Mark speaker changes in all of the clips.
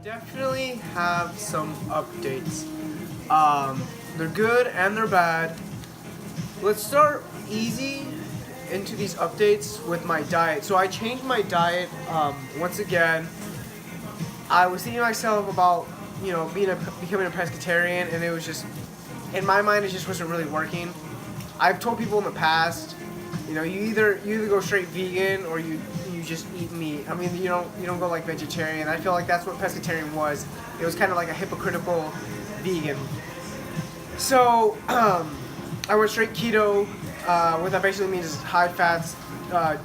Speaker 1: Definitely have some updates. They're good and they're bad. Let's start easy into these updates with my diet. So I changed my diet once again. I was thinking to myself about becoming a pescatarian, and it was just in my mind it just wasn't really working. I've told people in the past, you either go straight vegan or you just eat meat. I mean, you don't go like vegetarian. I feel like that's what pescatarian was. It was kind of like a hypocritical vegan. So I went straight keto. What that basically means is high fats,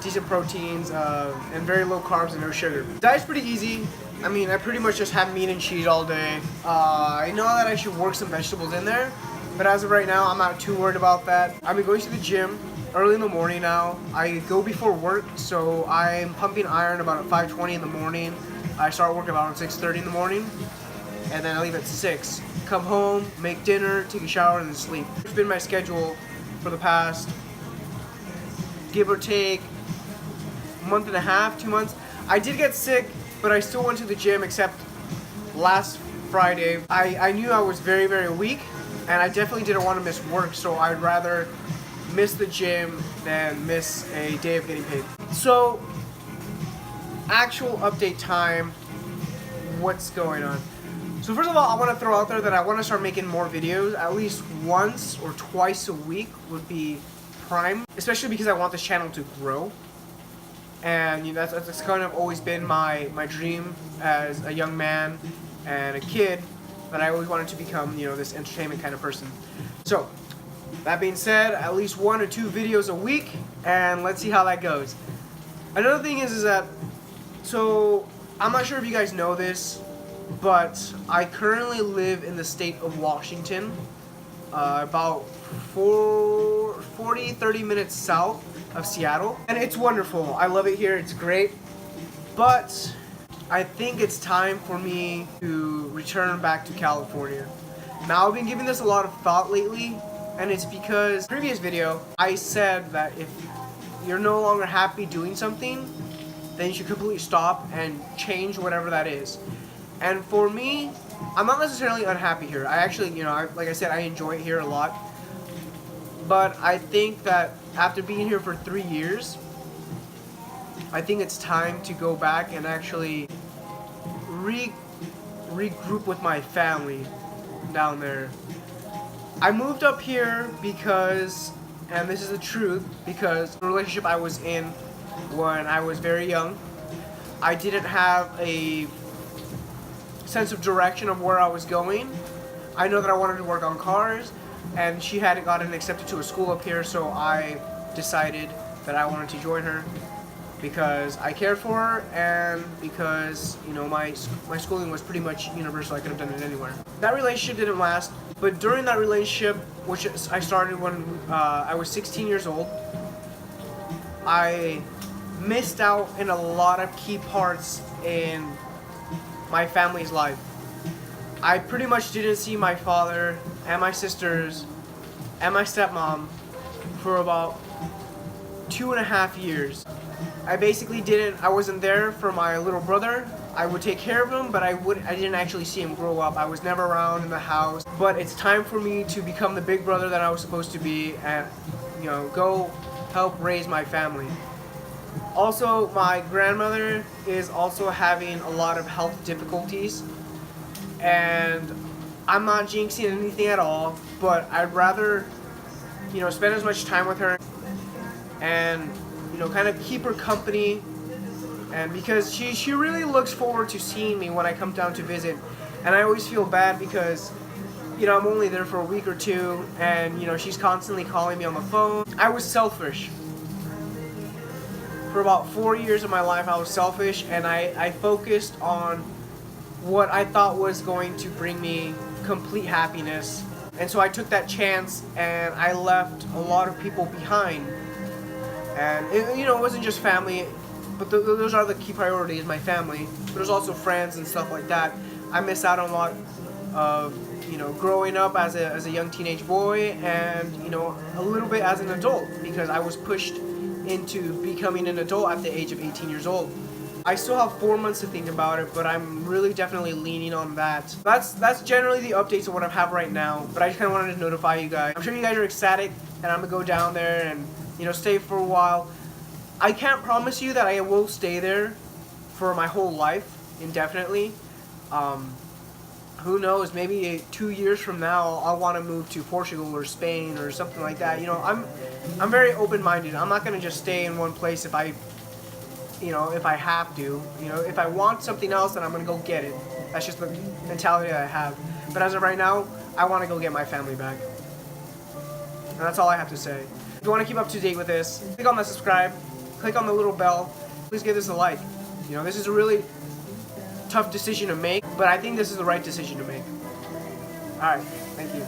Speaker 1: decent proteins, and very low carbs and no sugar. Diet's pretty easy. I mean, I pretty much just have meat and cheese all day. I know that I should work some vegetables in there, but as of right now, I'm not too worried about that. I've been going to the gym early in the morning now. I go before work, so I'm pumping iron about at 5:20 in the morning. I start work about at 6:30 in the morning, and then I leave at 6. Come home, make dinner, take a shower, and then sleep. It's been my schedule for the past, give or take, month and a half, 2 months. I did get sick, but I still went to the gym except last Friday. I knew I was very, very weak, and I definitely didn't want to miss work, so I'd rather miss the gym than miss a day of getting paid. So, actual update time, what's going on? So first of all, I want to throw out there that I want to start making more videos. At least once or twice a week would be prime, especially because I want this channel to grow. And that's kind of always been my dream as a young man and a kid, that I always wanted to become, this entertainment kind of person. So, that being said, at least 1 or 2 videos a week, and let's see how that goes. Another thing is that, so I'm not sure if you guys know this, but I currently live in the state of Washington, about 30 minutes south of Seattle, and it's wonderful. I love it here. It's great, but I think it's time for me to return back to California. Now, I've been giving this a lot of thought lately, and it's because in the previous video I said that if you're no longer happy doing something, then you should completely stop and change whatever that is. And for me, I'm not necessarily unhappy here. I actually, like I said, I enjoy it here a lot. But I think that after being here for 3 years, I think it's time to go back and actually regroup with my family down there. I moved up here because, and this is the truth, because the relationship I was in when I was very young, I didn't have a sense of direction of where I was going. I know that I wanted to work on cars, and she hadn't gotten accepted to a school up here, so I decided that I wanted to join her because I cared for her, and because my schooling was pretty much universal. I could have done it anywhere. That relationship didn't last, but during that relationship, which I started when I was 16 years old, I missed out in a lot of key parts in my family's life. I pretty much didn't see my father and my sisters and my stepmom for about 2.5 years. I wasn't there for my little brother. I would take care of him, but I didn't actually see him grow up. I was never around in the house. But it's time for me to become the big brother that I was supposed to be, and go help raise my family. Also, my grandmother is also having a lot of health difficulties, and I'm not jinxing anything at all, but I'd rather, spend as much time with her and, kind of keep her company, and because she really looks forward to seeing me when I come down to visit, and I always feel bad because, I'm only there for a week or 2, and, she's constantly calling me on the phone. I was selfish. For about 4 years of my life, I was selfish, and I focused on what I thought was going to bring me complete happiness. And so I took that chance, and I left a lot of people behind. And it wasn't just family, but those are the key priorities, my family. But there's also friends and stuff like that. I missed out on a lot of, growing up as a young teenage boy, and, a little bit as an adult, because I was pushed into becoming an adult at the age of 18 years old. I still have 4 months to think about it, but I'm really definitely leaning on that. That's generally the updates of what I have right now, but I just kind of wanted to notify you guys. I'm sure you guys are ecstatic, and I'm gonna go down there and, you know, stay for a while. I can't promise you that I will stay there for my whole life, indefinitely. Who knows, maybe 2 years from now, I'll want to move to Portugal or Spain or something like that. You know, I'm very open-minded. I'm not gonna just stay in one place if I have to. You know, if I want something else, then I'm gonna go get it. That's just the mentality that I have. But as of right now, I want to go get my family back. And that's all I have to say. If you want to keep up to date with this, click on the subscribe, click on the little bell. Please give this a like. You know, this is a really tough decision to make, but I think this is the right decision to make. Alright, thank you.